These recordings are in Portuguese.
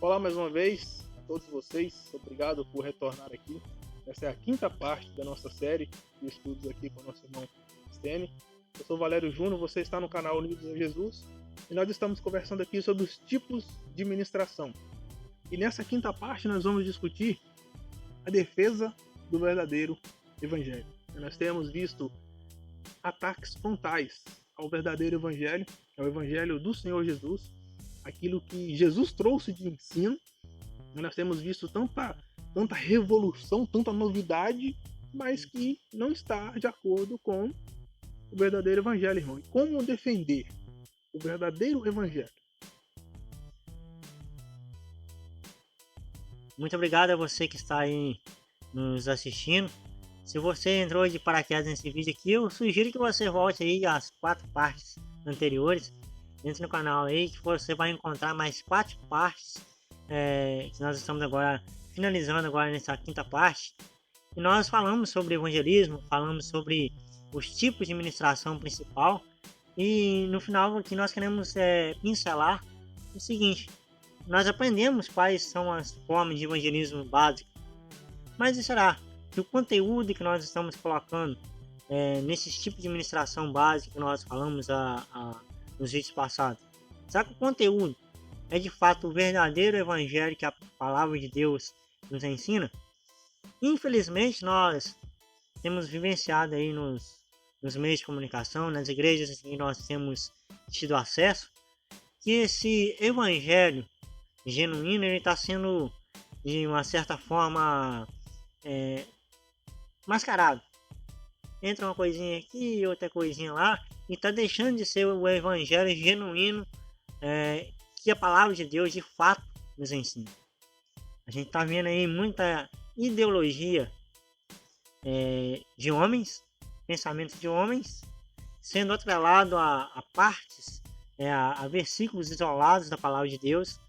Olá mais uma vez a todos vocês, obrigado por retornar aqui. Essa é a quinta parte da nossa série de estudos aqui com o nosso irmão Stênio. Eu sou Valério Júnior, você está no canal Unidos em Jesus e nós estamos conversando aqui sobre os tipos de ministração. E nessa quinta parte nós vamos discutir a defesa do verdadeiro evangelho. Nós temos visto ataques frontais ao verdadeiro evangelho, ao evangelho do Senhor Jesus, aquilo que Jesus trouxe de ensino. Nós temos visto tanta revolução, tanta novidade, mas que não está de acordo com o verdadeiro evangelho, irmão. E como defender o verdadeiro evangelho? Muito obrigado a você que está aí nos assistindo. Se você entrou de paraquedas nesse vídeo aqui, eu sugiro que você volte aí às 4 partes anteriores. Entre no canal aí que você vai encontrar mais 4 partes que nós estamos agora finalizando agora nessa quinta parte. E nós falamos sobre evangelismo, falamos sobre os tipos de ministração principal. E no final aqui nós queremos pincelar o seguinte: nós aprendemos quais são as formas de evangelismo básico, mas será que o conteúdo que nós estamos colocando nesses tipos de ministração básica que nós falamos nos vídeos passados, será que o conteúdo é de fato o verdadeiro evangelho que a palavra de Deus nos ensina? Infelizmente nós temos vivenciado aí nos meios de comunicação, nas igrejas que nós temos tido acesso, que esse evangelho genuíno ele está sendo de uma certa forma mascarado. Entra uma coisinha aqui, outra coisinha lá, e está deixando de ser o evangelho genuíno que a palavra de Deus de fato nos ensina. A gente está vendo aí muita ideologia de homens, pensamentos de homens, sendo atrelado a partes, a versículos isolados da palavra de Deus,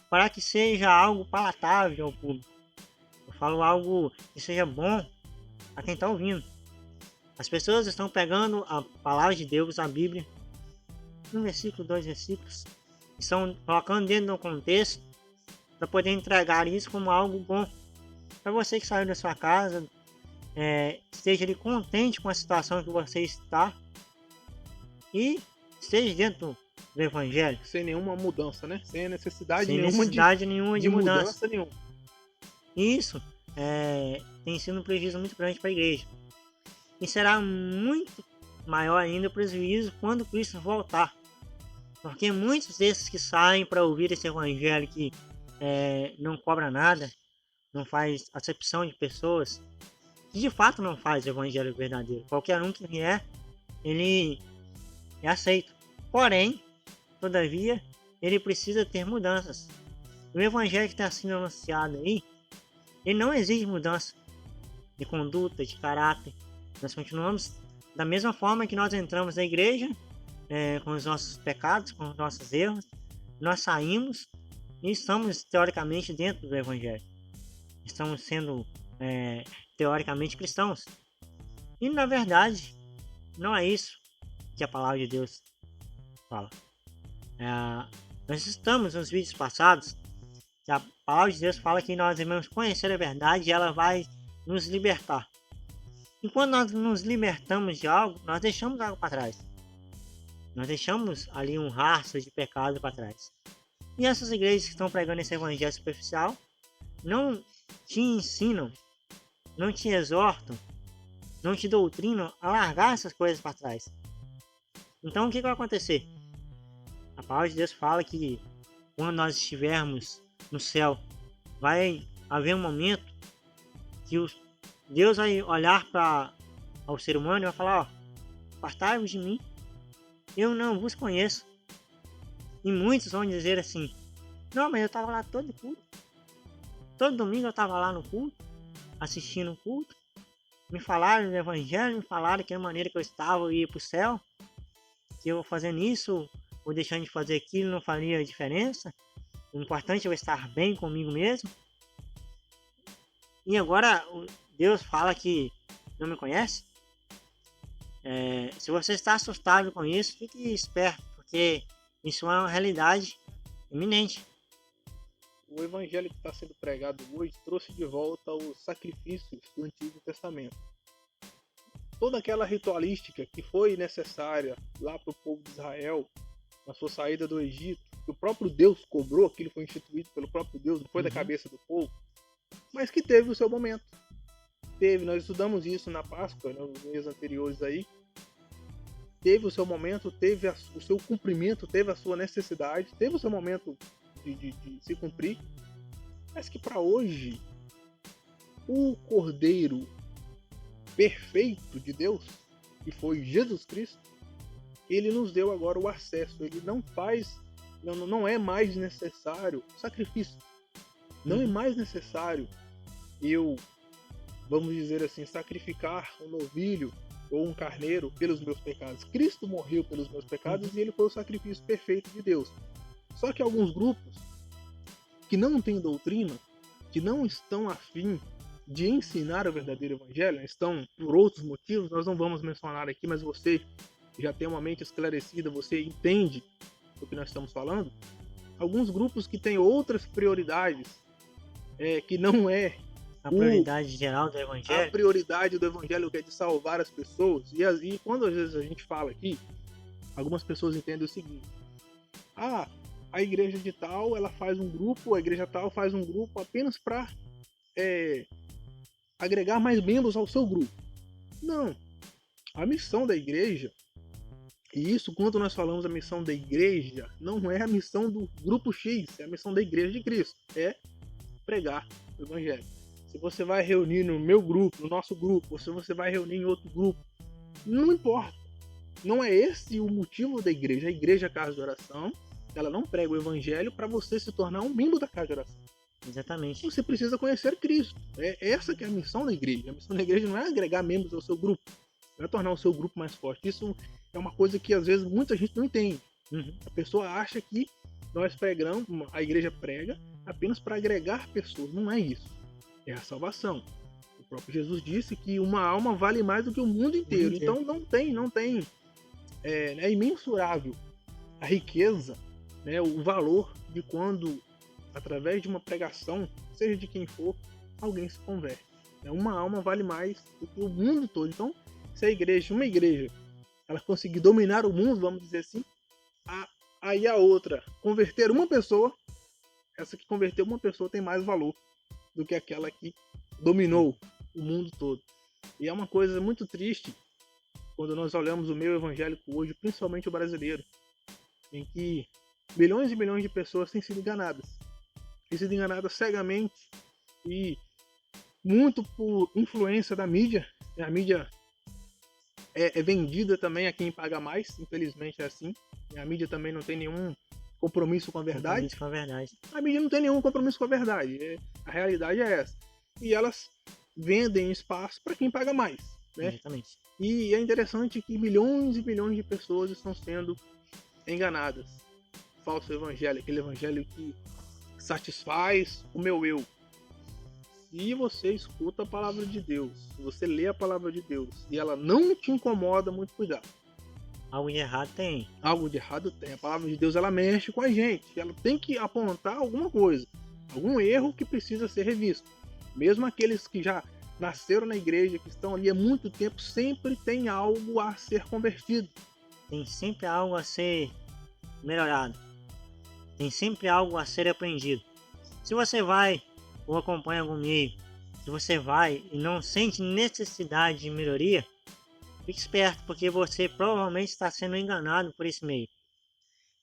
para que seja algo palatável ao público. Eu falo algo que seja bom a quem está ouvindo. As pessoas estão pegando a palavra de Deus, a Bíblia, um versículo, 2 versículos, estão colocando dentro de um contexto para poder entregar isso como algo bom. Para você que saiu da sua casa, esteja ali contente com a situação que você está e esteja dentro do Evangelho. Sem nenhuma mudança, né? Sem necessidade nenhuma de mudança nenhuma. Isso tem sido um prejuízo muito grande para a igreja. E será muito maior ainda o prejuízo quando Cristo voltar. Porque muitos desses que saem para ouvir esse evangelho que não cobra nada, não faz acepção de pessoas, que de fato não faz o evangelho verdadeiro. Qualquer um que vier, ele é aceito. Porém, todavia, ele precisa ter mudanças. O evangelho que está sendo anunciado aí, ele não exige mudança de conduta, de caráter. Nós continuamos da mesma forma que nós entramos na igreja, com os nossos pecados, com os nossos erros. Nós saímos e estamos teoricamente dentro do evangelho. Estamos sendo teoricamente cristãos. E na verdade, não é isso que a palavra de Deus fala. Nós estamos nos vídeos passados que a palavra de Deus fala que nós devemos conhecer a verdade e ela vai nos libertar. E quando nós nos libertamos de algo, nós deixamos algo para trás. Nós deixamos ali um rastro de pecado para trás. E essas igrejas que estão pregando esse evangelho superficial não te ensinam, não te exortam, não te doutrinam a largar essas coisas para trás. Então o que vai acontecer? A palavra de Deus fala que quando nós estivermos no céu, vai haver um momento que Deus vai olhar ao ser humano e vai falar: apartai-vos de mim, eu não vos conheço. E muitos vão dizer assim: não, mas eu estava lá todo culto, todo domingo eu estava lá no culto, assistindo o culto, me falaram do evangelho, me falaram que a maneira que eu estava eu ia para o céu, que eu fazendo isso ou deixando de fazer aquilo não faria diferença, o importante é eu estar bem comigo mesmo. E agora Deus fala que não me conhece? Se você está assustado com isso, fique esperto, porque isso é uma realidade iminente. o evangelho que está sendo pregado hoje trouxe de volta os sacrifícios do Antigo Testamento. Toda aquela ritualística que foi necessária lá para o povo de Israel, na sua saída do Egito, que o próprio Deus cobrou, aquilo foi instituído pelo próprio Deus, não foi da cabeça do povo, mas que teve o seu momento. Nós estudamos isso na Páscoa, nos meses anteriores aí, teve o seu momento, teve o seu cumprimento, teve a sua necessidade, teve o seu momento de se cumprir, mas que para hoje, o Cordeiro perfeito de Deus, que foi Jesus Cristo, ele nos deu agora o acesso. Ele não é mais necessário sacrifício. Não é mais necessário vamos dizer assim, sacrificar um novilho ou um carneiro pelos meus pecados. Cristo morreu pelos meus pecados e ele foi o sacrifício perfeito de Deus. Só que alguns grupos que não têm doutrina, que não estão afim de ensinar o verdadeiro evangelho, estão por outros motivos, nós não vamos mencionar aqui, mas você já tem uma mente esclarecida, você entende do que nós estamos falando. Alguns grupos que têm outras prioridades, que não é a prioridade geral do evangelho. A prioridade do evangelho, que é de salvar as pessoas. E quando às vezes a gente fala aqui, algumas pessoas entendem o seguinte: a igreja de tal, ela faz um grupo, a igreja tal faz um grupo apenas para agregar mais membros ao seu grupo. Não. A missão da igreja, e isso quando nós falamos a missão da igreja, não é a missão do grupo X, é a missão da igreja de Cristo, é pregar o evangelho. Se você vai reunir no meu grupo, no nosso grupo, ou se você vai reunir em outro grupo, não importa. Não é esse o motivo da igreja. A igreja é a casa de oração, ela não prega o evangelho para você se tornar um membro da casa de oração. Exatamente. Você precisa conhecer Cristo. Essa que é a missão da igreja. A missão da igreja não é agregar membros ao seu grupo, não é tornar o seu grupo mais forte. Isso é uma coisa que às vezes muita gente não entende. A pessoa acha que nós pregamos, a igreja prega apenas para agregar pessoas. Não é isso. É a salvação. O próprio Jesus disse que uma alma vale mais do que o mundo inteiro. Então não tem é imensurável a riqueza, né, o valor de quando, através de uma pregação, seja de quem for, alguém se converte. Uma alma vale mais do que o mundo todo. Então, se uma igreja, ela conseguir dominar o mundo, vamos dizer assim, aí a outra converter uma pessoa, essa que converteu uma pessoa tem mais valor do que aquela que dominou o mundo todo. E é uma coisa muito triste quando nós olhamos o meio evangélico hoje, principalmente o brasileiro, em que milhões e milhões de pessoas têm sido enganadas. Têm sido enganadas cegamente e muito por influência da mídia. A mídia é vendida também a quem paga mais, infelizmente é assim. E a mídia também não tem nenhum compromisso com a verdade. A mídia não tem nenhum compromisso com a verdade. A realidade é essa. E elas vendem espaço para quem paga mais. Né? Exatamente. E é interessante que milhões e milhões de pessoas estão sendo enganadas. Falso evangelho, aquele evangelho que satisfaz o meu eu. Se você escuta a palavra de Deus, se você lê a palavra de Deus e ela não te incomoda, muito cuidado. Algo de errado tem. Algo de errado tem. A palavra de Deus, ela mexe com a gente. Ela tem que apontar alguma coisa. Algum erro que precisa ser revisto. Mesmo aqueles que já nasceram na igreja, que estão ali há muito tempo, sempre tem algo a ser convertido. Tem sempre algo a ser melhorado. Tem sempre algo a ser aprendido. Se você vai ou acompanha algum meio, se você vai e não sente necessidade de melhoria, fique esperto, porque você provavelmente está sendo enganado por esse meio.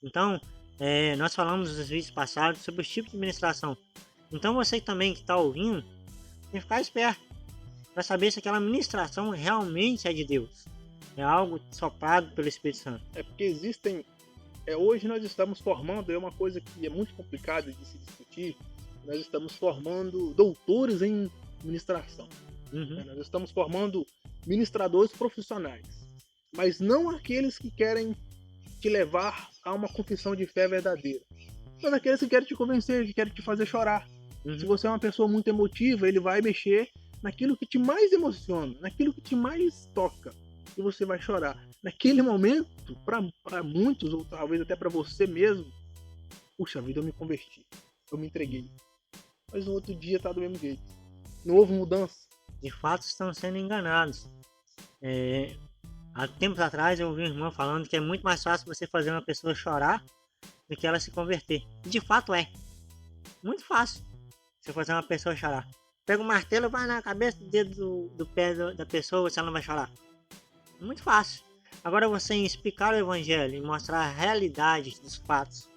Então, nós falamos nos vídeos passados sobre os tipos de ministração. Então você também que está ouvindo, tem que ficar esperto para saber se aquela ministração realmente é de Deus. É algo soprado pelo Espírito Santo. É porque existem... hoje nós estamos formando, é uma coisa que é muito complicada de se discutir, nós estamos formando doutores em ministração. Nós estamos formando ministradores profissionais, mas não aqueles que querem te levar a uma confissão de fé verdadeira, mas aqueles que querem te convencer, que querem te fazer chorar. Se você é uma pessoa muito emotiva, ele vai mexer naquilo que te mais emociona, naquilo que te mais toca, e você vai chorar. Naquele momento, para muitos, ou talvez até para você mesmo, puxa vida, eu me converti. eu me entreguei. Mas no outro dia tá do mesmo jeito. Não houve mudança. De fato estão sendo enganados. Há tempos atrás eu ouvi um irmão falando que é muito mais fácil você fazer uma pessoa chorar do que ela se converter. E de fato é. Muito fácil você fazer uma pessoa chorar. Pega um martelo, vai na cabeça do dedo do pé da pessoa, se ela não vai chorar. Muito fácil. Agora você explicar o evangelho e mostrar a realidade dos fatos,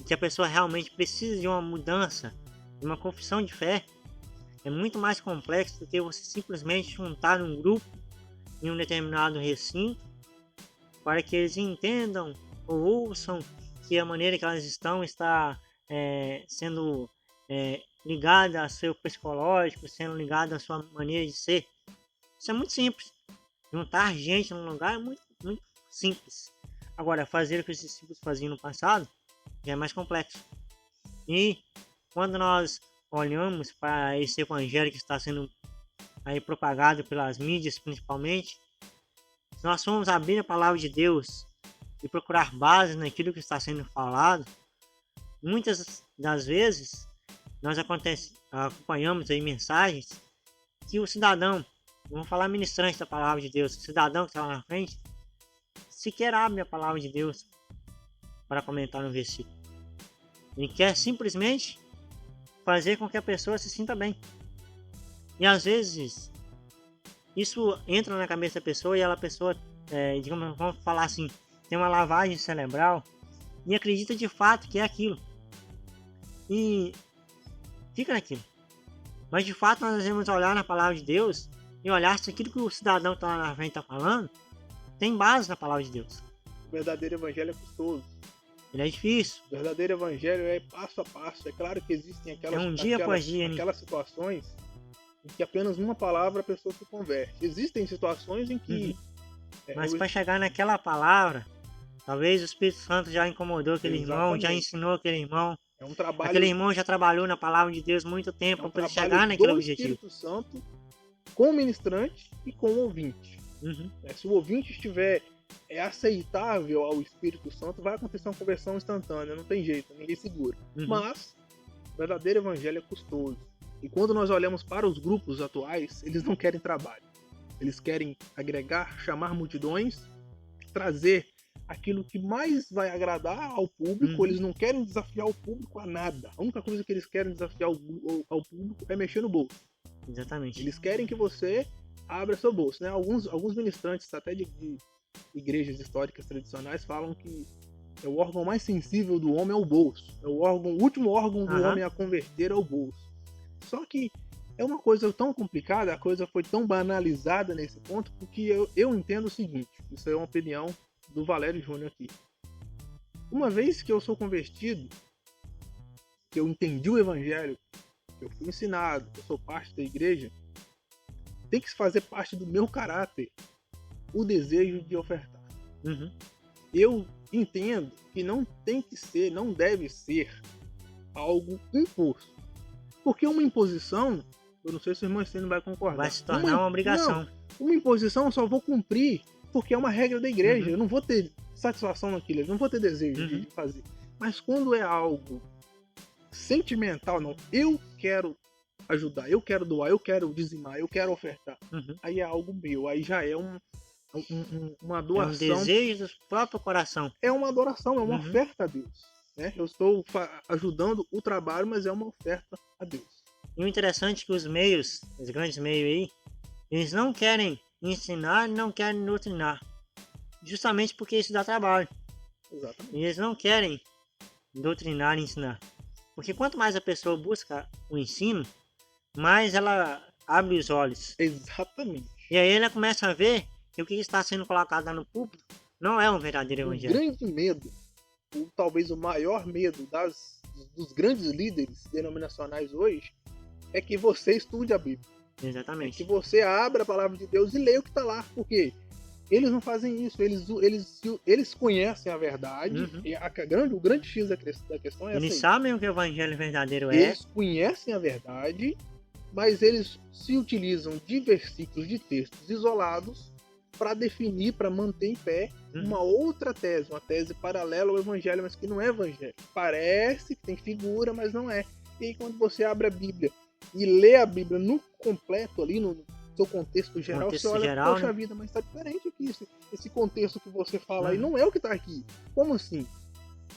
que a pessoa realmente precisa de uma mudança, de uma confissão de fé, é muito mais complexo do que você simplesmente juntar num grupo em um determinado recinto para que eles entendam ou ouçam que a maneira que elas estão está sendo ligada ao seu psicológico, sendo ligada à sua maneira de ser. Isso é muito simples. Juntar gente num lugar é muito, muito simples. Agora, fazer o que os discípulos faziam no passado já é mais complexo. E quando nós olhamos para esse evangelho que está sendo aí propagado pelas mídias principalmente, se nós formos abrir a palavra de Deus e procurar base naquilo que está sendo falado, muitas das vezes nós acompanhamos aí mensagens que o cidadão, vamos falar ministrante da palavra de Deus, o cidadão que está lá na frente, sequer abre a palavra de Deus para comentar no versículo. Ele quer simplesmente fazer com que a pessoa se sinta bem. E às vezes isso entra na cabeça da pessoa e a pessoa, digamos, vamos falar assim, tem uma lavagem cerebral e acredita de fato que é aquilo. E fica naquilo. Mas de fato nós devemos olhar na palavra de Deus e olhar se aquilo que o cidadão que está lá na frente está falando tem base na palavra de Deus. O verdadeiro evangelho é custoso. Ele é difícil. O verdadeiro evangelho é passo a passo. É claro que existem aquelas situações em que apenas uma palavra a pessoa se converte. Existem situações em que... Mas para chegar naquela palavra, talvez o Espírito Santo já incomodou aquele irmão, já ensinou aquele irmão. É um trabalho... Aquele irmão já trabalhou na palavra de Deus muito tempo para chegar naquele objetivo. Espírito Santo com o ministrante e com o ouvinte. Se o ouvinte estiver aceitável ao Espírito Santo, vai acontecer uma conversão instantânea, não tem jeito, ninguém segura. Mas o verdadeiro evangelho é custoso. E quando nós olhamos para os grupos atuais, eles não querem trabalho. Eles querem agregar, chamar multidões, trazer aquilo que mais vai agradar ao público. Eles não querem desafiar o público a nada. A única coisa que eles querem desafiar ao público é mexer no bolso. Exatamente. Eles querem que você abra seu bolso, né? Alguns ministrantes até de igrejas históricas tradicionais falam que o órgão mais sensível do homem é o bolso. O último órgão do homem a converter é o bolso. Só que é uma coisa tão complicada, a coisa foi tão banalizada nesse ponto, porque eu entendo o seguinte, isso é uma opinião do Valério Júnior aqui. Uma vez que eu sou convertido, que eu entendi o evangelho, que eu fui ensinado, que eu sou parte da igreja, tem que fazer parte do meu caráter o desejo de ofertar. Eu entendo que não deve ser algo imposto. Porque uma imposição, eu não sei se o irmão Estênio vai concordar. Vai se tornar uma obrigação. Não, uma imposição eu só vou cumprir porque é uma regra da igreja. Eu não vou ter satisfação naquilo, eu não vou ter desejo de fazer. Mas quando é algo sentimental, não, eu quero ajudar, eu quero doar, eu quero dizimar, eu quero ofertar. Aí é algo meu, aí já é uma doação. É um desejo do próprio coração. É uma adoração, é uma oferta a Deus. Né? Eu estou ajudando o trabalho, mas é uma oferta a Deus. E o interessante é que os grandes meios aí, eles não querem ensinar, não querem doutrinar. Justamente porque isso dá trabalho. Exatamente. E eles não querem doutrinar e ensinar. Porque quanto mais a pessoa busca o ensino, mais ela abre os olhos. Exatamente. E aí ela começa a ver que o que está sendo colocado lá no púlpito não é um verdadeiro evangelho. O grande medo, ou talvez o maior medo dos grandes líderes denominacionais hoje, é que você estude a Bíblia. Exatamente. É que você abra a palavra de Deus e leia o que está lá. Porque eles não fazem isso. Eles conhecem a verdade. E o grande X da questão é eles essa. Sabem o que o evangelho verdadeiro é. Eles conhecem a verdade, mas eles se utilizam de versículos, de textos isolados, para definir, para manter em pé uma outra tese, uma tese paralela ao evangelho, mas que não é evangelho. Parece que tem figura, mas não é. E aí quando você abre a Bíblia e lê a Bíblia no completo ali, no seu contexto geral, você olha, geral, poxa né? vida, mas tá diferente aqui. Esse contexto que você fala aí não é o que tá aqui. Como assim?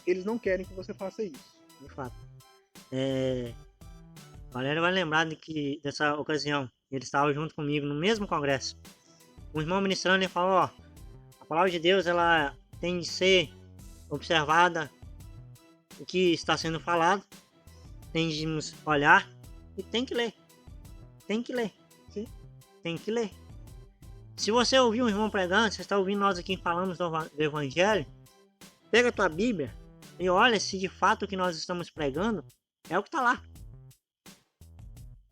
Eles não querem que você faça isso. De fato. Valério vai lembrar de que dessa ocasião ele estava junto comigo no mesmo congresso. O irmão ministrando, ele falou, ó, a palavra de Deus, ela tem de ser observada, o que está sendo falado, tem de nos olhar e tem que ler. Tem que ler. Sim. Tem que ler. Se você ouviu um irmão pregando, você está ouvindo nós aqui falamos do evangelho, pega a tua Bíblia e olha se de fato o que nós estamos pregando é o que está lá.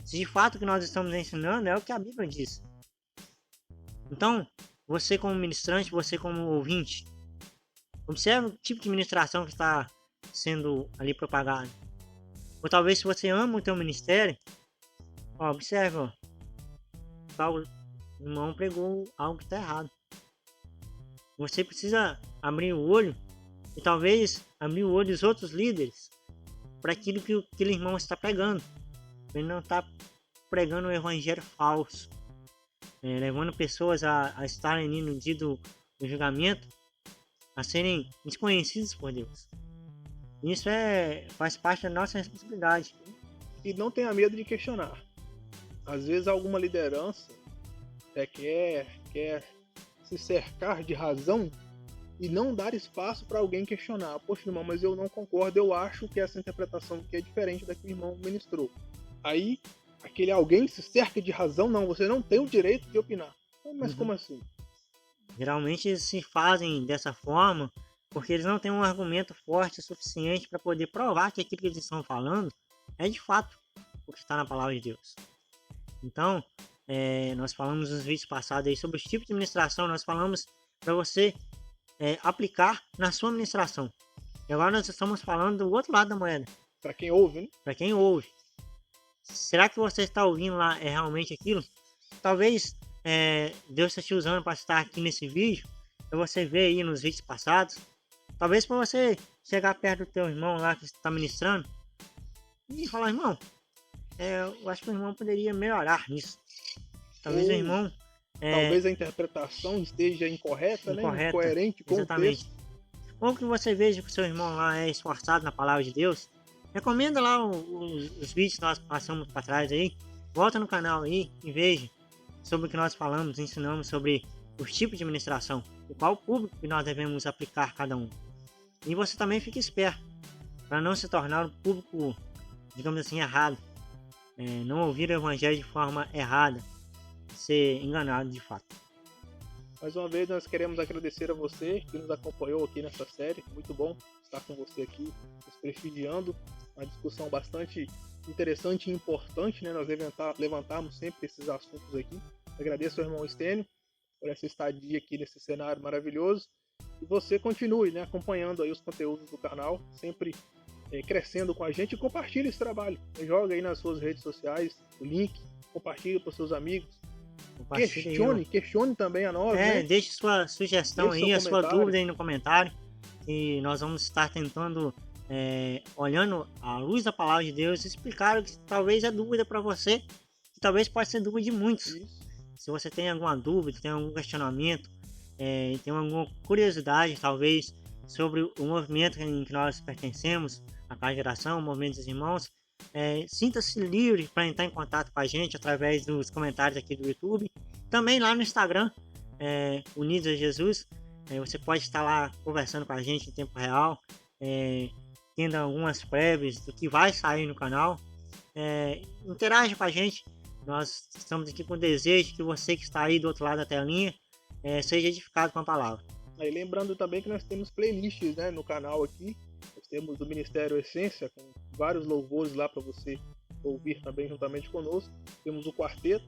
Se de fato o que nós estamos ensinando é o que a Bíblia diz. Então, você como ministrante, você como ouvinte, observe o tipo de ministração que está sendo ali propagado. Ou talvez se você ama o teu ministério, ó, observe, ó, tal irmão pregou algo que está errado. Você precisa abrir o olho e talvez abrir o olho dos outros líderes para aquilo que aquele irmão está pregando. Ele não está pregando um evangelho falso, levando pessoas a estarem ali no dia do julgamento, a serem desconhecidos por Deus. Isso faz parte da nossa responsabilidade. E não tenha medo de questionar. Às vezes alguma liderança quer se cercar de razão e não dar espaço para alguém questionar. Poxa, irmão, mas eu não concordo, eu acho que essa interpretação aqui é diferente da que o irmão ministrou. Aí, aquele alguém se cerca de razão, não, você não tem o direito de opinar. Mas como assim? Geralmente eles se fazem dessa forma porque eles não têm um argumento forte o suficiente para poder provar que aquilo que eles estão falando é de fato o que está na palavra de Deus. Então, nós falamos nos vídeos passados aí sobre os tipos de ministração, nós falamos para você aplicar na sua ministração. E agora nós estamos falando do outro lado da moeda. Para quem ouve, né? Para quem ouve. Será que você está ouvindo lá é realmente aquilo? Talvez Deus está te usando para estar aqui nesse vídeo, para você ver aí nos vídeos passados. Talvez para você chegar perto do teu irmão lá que está ministrando e falar, irmão, eu acho que o irmão poderia melhorar nisso. Talvez o irmão... talvez a interpretação esteja incorreta, né? Incoerente com exatamente. o texto. Ou que você veja que o seu irmão lá é esforçado na palavra de Deus. Recomenda lá os vídeos que nós passamos para trás aí. Volta no canal aí e veja sobre o que nós falamos, ensinamos sobre os tipos de administração e qual público que nós devemos aplicar cada um. E você também fica esperto para não se tornar um público, digamos assim, errado. Não ouvir o evangelho de forma errada, ser enganado de fato. Mais uma vez nós queremos agradecer a você que nos acompanhou aqui nessa série. Muito bom estar com você aqui, nos prestigiando. Uma discussão bastante interessante e importante, né? Nós levantarmos sempre esses assuntos aqui. Agradeço ao irmão Estênio por essa estadia aqui nesse cenário maravilhoso. E você continue, né, acompanhando aí os conteúdos do canal, sempre crescendo com a gente, e compartilhe esse trabalho. Joga aí nas suas redes sociais o link, compartilhe para os seus amigos. Questione também a nós, né? Deixe sua sugestão aí, a sua dúvida aí no comentário. E nós vamos estar tentando, olhando à luz da palavra de Deus, explicar o que talvez é dúvida para você, que talvez pode ser dúvida de muitos. Isso. Se você tem alguma dúvida, tem algum questionamento, tem alguma curiosidade talvez sobre o movimento em que nós pertencemos, a Casa de Oração, o Movimento dos Irmãos, sinta-se livre para entrar em contato com a gente através dos comentários aqui do YouTube. Também lá no Instagram, Unidos a Jesus, você pode estar lá conversando com a gente em tempo real, tendo algumas prévias do que vai sair no canal. Interaja com a gente, nós estamos aqui com o desejo que você que está aí do outro lado da telinha seja edificado com a palavra. Aí lembrando também que nós temos playlists, né, no canal aqui. Nós temos o Ministério Essência, com vários louvores lá para você ouvir também juntamente conosco. Temos o quarteto.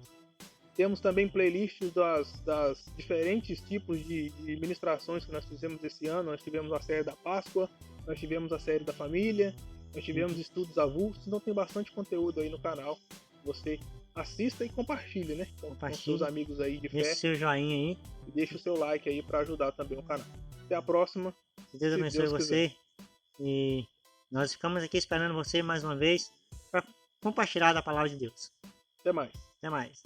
Temos também playlists das diferentes tipos de ministrações que nós fizemos esse ano. Nós tivemos a série da Páscoa, nós tivemos a série da família, nós tivemos estudos avulsos. Então tem bastante conteúdo aí no canal. Você assista e compartilhe, né? Com Compartilhe. seus amigos aí de fé. Deixe seu joinha aí. E deixe o seu like aí para ajudar também o canal. Até a próxima. Que Deus abençoe você. E nós ficamos aqui esperando você mais uma vez para compartilhar da palavra de Deus. Até mais. Até mais.